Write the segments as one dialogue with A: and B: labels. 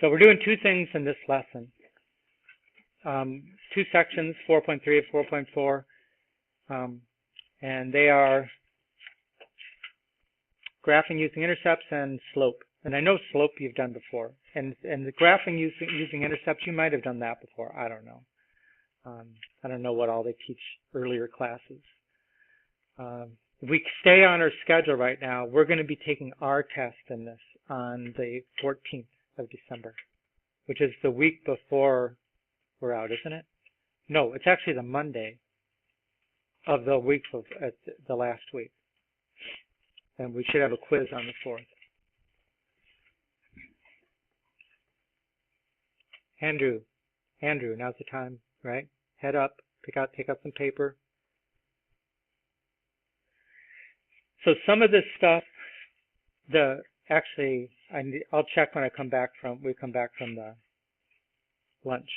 A: So we're doing two things in this lesson. Two sections, 4.3 and 4.4, and they are graphing using intercepts and slope. And I know slope you've done before, and the graphing using intercepts, you might have done that before. I don't know. I don't know what all they teach earlier classes. If we stay on our schedule right now, we're going to be taking our test in this on the 14th of December, which is the week before we're out, isn't it? No, it's actually the Monday of the week of the last week. And we should have a quiz on the 4th. Andrew, now's the time, right? Head up, take out some paper. So some of this stuff, I'll check when we come back from the lunch,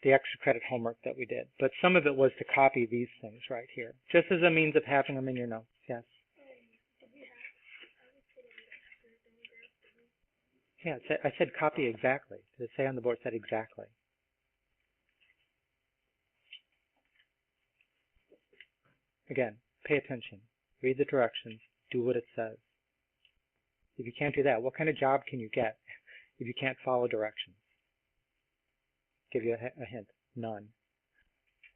A: the extra credit homework that we did. But some of it was to copy these things right here, just as a means of having them in your notes. Yes. Yeah, I said copy exactly. Did it say on the board? It said exactly. Again, pay attention. Read the directions. Do what it says. If you can't do that, what kind of job can you get if you can't follow directions? Give you a hint. None.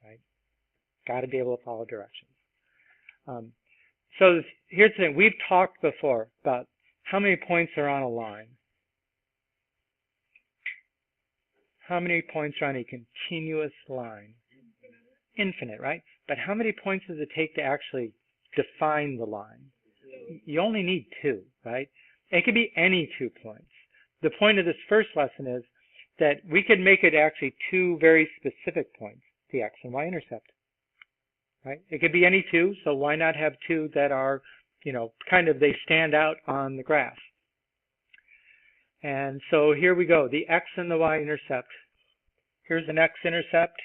A: Right? Got to be able to follow directions. So here's the thing. We've talked before about how many points are on a line. How many points are on a continuous line? Infinite, right? But how many points does it take to actually define the line? You only need 2, right? It could be any 2 points. The point of this first lesson is that we could make it actually 2 very specific points, the x and y intercept, right? It could be any 2, so why not have 2 that are, they stand out on the graph. And so here we go, the x and the y intercept. Here's an x-intercept.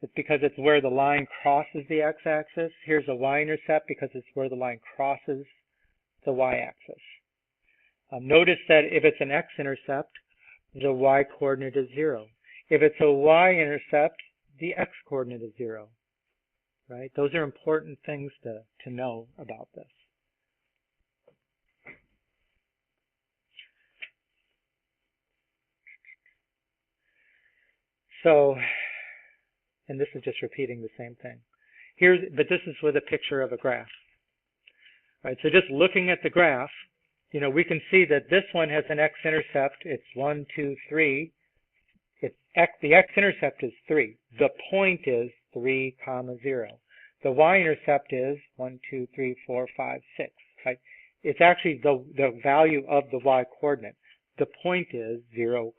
A: It's because it's where the line crosses the x-axis. Here's a y-intercept because it's where the line crosses the y-axis. Notice that if it's an x-intercept, the y-coordinate is 0. If it's a y-intercept, the x-coordinate is 0. Right? Those are important things to know about this. So, and this is just repeating the same thing. But this is with a picture of a graph. Right, so just looking at the graph, we can see that this one has an x-intercept. It's 1, 2, 3. The x-intercept is 3. The point is 3, 0. The y-intercept is 1, 2, 3, 4, 5, 6. Right? It's actually the value of the y-coordinate. The point is 0,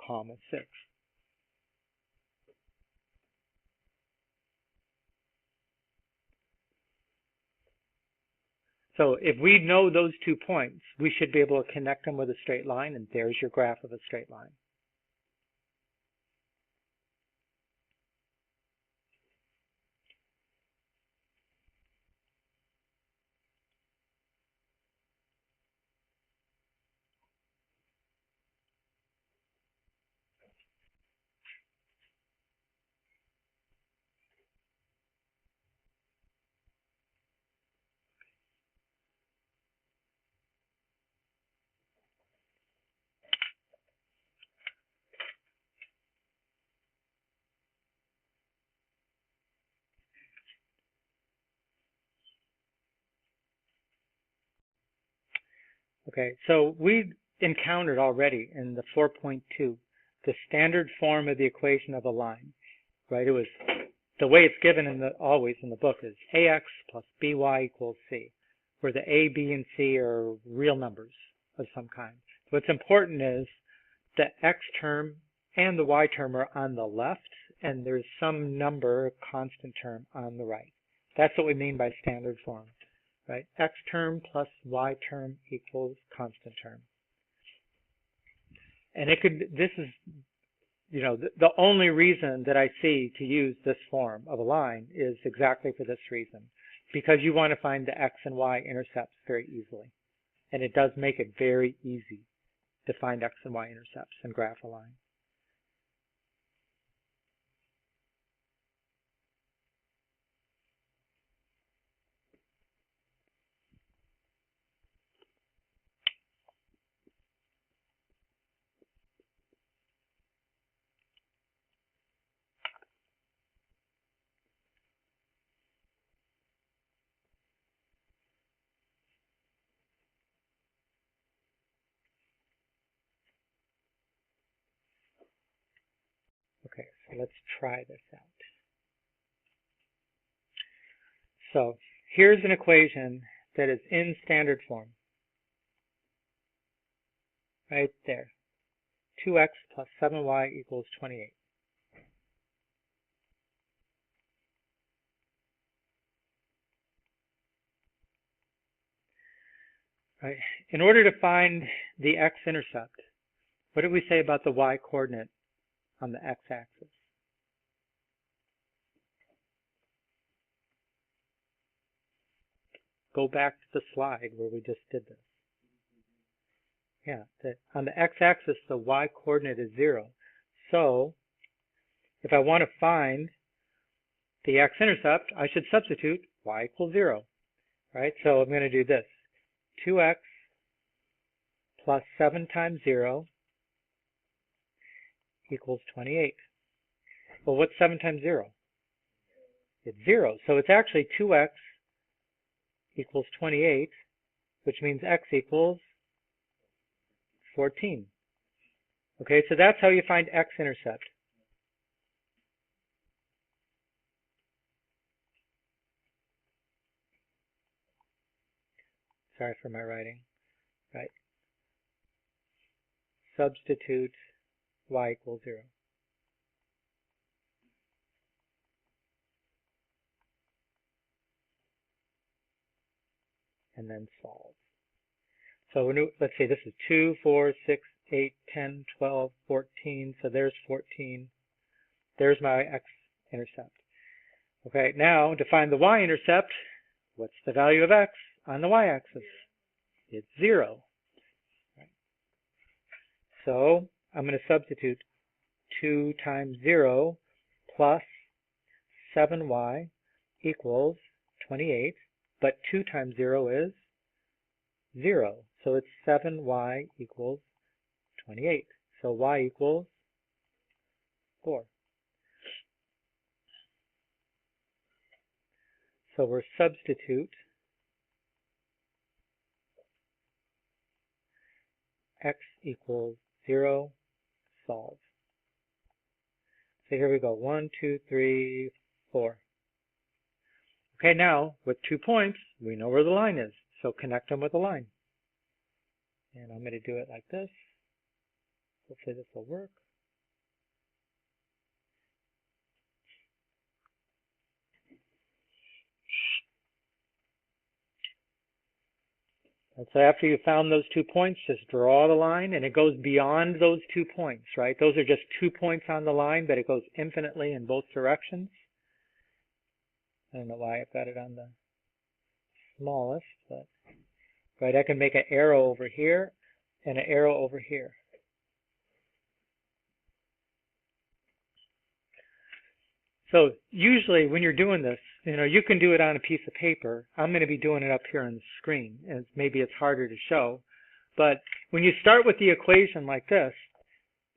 A: 6. So if we know those 2 points, we should be able to connect them with a straight line, and there's your graph of a straight line. Okay, so we encountered already in the 4.2 the standard form of the equation of a line, right? It was the way it's given always in the book is ax plus by equals c, where the a, b, and c are real numbers of some kind. What's important is the x term and the y term are on the left, and there's some number, constant term, on the right. That's what we mean by standard form. Right? X term plus y term equals constant term. And this is, the only reason that I see to use this form of a line is exactly for this reason. Because you want to find the x and y intercepts very easily. And it does make it very easy to find x and y intercepts and graph a line. Okay, so let's try this out. So here's an equation that is in standard form. Right there. 2x plus 7y equals 28. Right. In order to find the x-intercept, what did we say about the y-coordinate on the x-axis? Go back to the slide where we just did this. Yeah, on the x-axis, the y-coordinate is 0. So if I want to find the x-intercept, I should substitute y equals 0. Right? So I'm going to do this. 2x plus 7 times 0 equals 28. Well, what's 7 times 0? It's 0. So it's actually 2x equals 28, which means x equals 14. Okay, so that's how you find x-intercept. Sorry for my writing. Right. Substitute y equals 0. And then solve. So let's see, this is 2, 4, 6, 8, 10, 12, 14. So there's 14. There's my x-intercept. Okay, now to find the y-intercept, what's the value of x on the y-axis? It's 0. Right. So I'm going to substitute 2 times 0 plus 7y equals 28. But 2 times 0 is 0. So it's 7y equals 28. So y equals 4. So we're substitute x equals 0, solve. So here we go. 1, 2, 3, 4. Okay, now with 2 points, we know where the line is. So connect them with a line. And I'm going to do it like this. Hopefully this will work. And so after you found those 2 points, just draw the line, and it goes beyond those 2 points, right? Those are just 2 points on the line, but it goes infinitely in both directions. I don't know why I've got it on the smallest, but right, I can make an arrow over here and an arrow over here. So usually when you're doing this, you can do it on a piece of paper. I'm going to be doing it up here on the screen, and maybe it's harder to show. But when you start with the equation like this,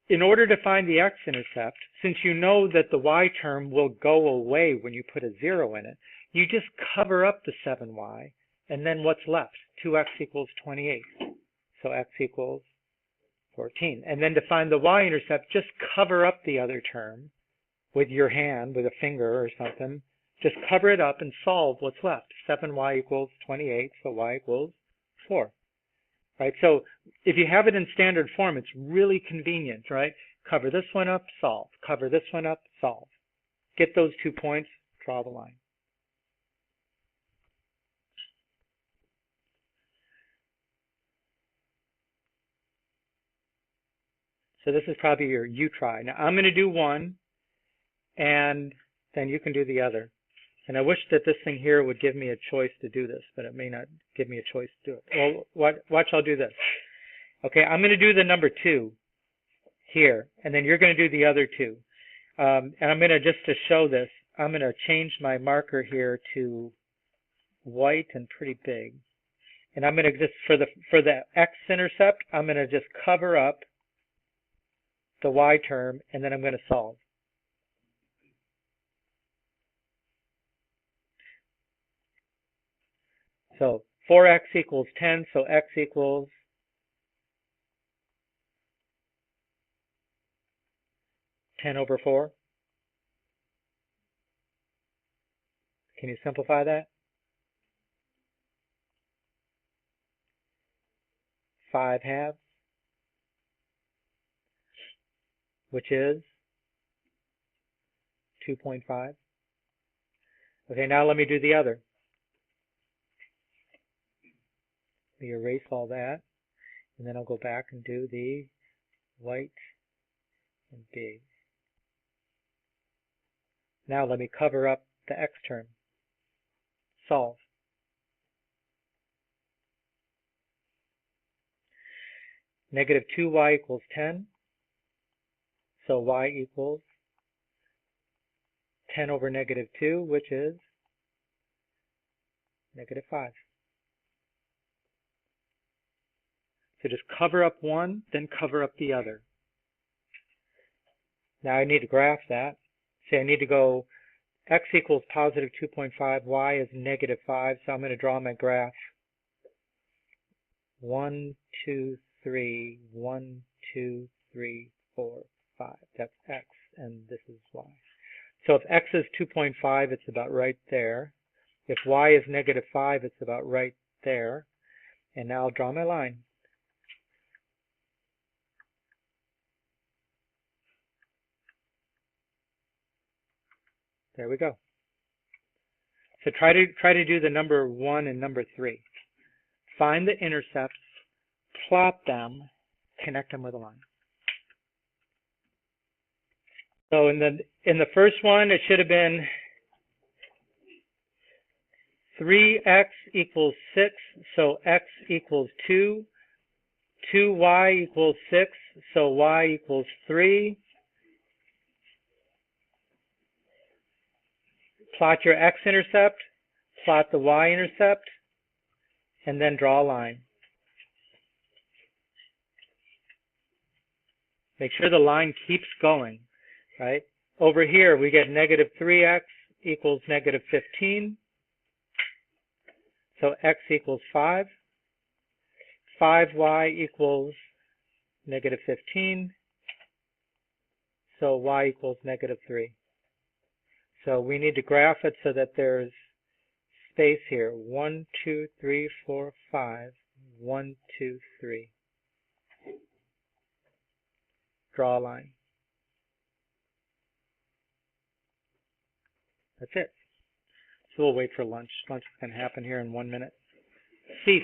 A: in order to find the x-intercept, since you know that the y term will go away when you put a 0 in it, you just cover up the 7y, and then what's left? 2x equals 28. So x equals 14. And then to find the y-intercept, just cover up the other term with your hand, with a finger or something. Just cover it up and solve what's left. 7y equals 28, so y equals 4. Right? So if you have it in standard form, it's really convenient, right? Cover this one up, solve. Cover this one up, solve. Get those 2 points, draw the line. So this is probably your you try. Now I'm going to do one, and then you can do the other. And I wish that this thing here would give me a choice to do this, but it may not give me a choice to do it. Well, watch, I'll do this. Okay, I'm going to do the number 2 here, and then you're going to do the other 2. And I'm going to, just to show this, I'm going to change my marker here to white and pretty big. And I'm going to just, for the x-intercept, I'm going to just cover up the y term, and then I'm going to solve. So 4x equals 10, so x equals 10 over 4. Can you simplify that? 5 halves, which is 2.5. Okay, now let me do the other. Let me erase all that, and then I'll go back and do the white and big. Now let me cover up the x term. Solve. Negative 2y equals 10, so y equals 10 over negative 2, which is negative 5. So just cover up one, then cover up the other. Now I need to graph that. Say I need to go x equals positive 2.5, y is negative 5, so I'm going to draw my graph. 1, 2, 3, 1, 2, 3, 4, 5. That's x, and this is y. So if x is 2.5, it's about right there. If y is negative 5, it's about right there. And now I'll draw my line. There we go. So try to do the number 1 and number 3. Find the intercepts, plot them, connect them with a line. So in the first one, it should have been 3x equals 6, so x equals 2. 2y equals 6, so y equals 3. Plot your x-intercept, plot the y-intercept, and then draw a line. Make sure the line keeps going, right? Over here, we get negative 3x equals negative 15. So x equals 5. 5y equals negative 15. So y equals negative 3. So we need to graph it so that there's space here. 1, 2, 3, 4, 5. 1, 2, 3. Draw a line. That's it. So we'll wait for lunch. Lunch is going to happen here in 1 minute. Cease.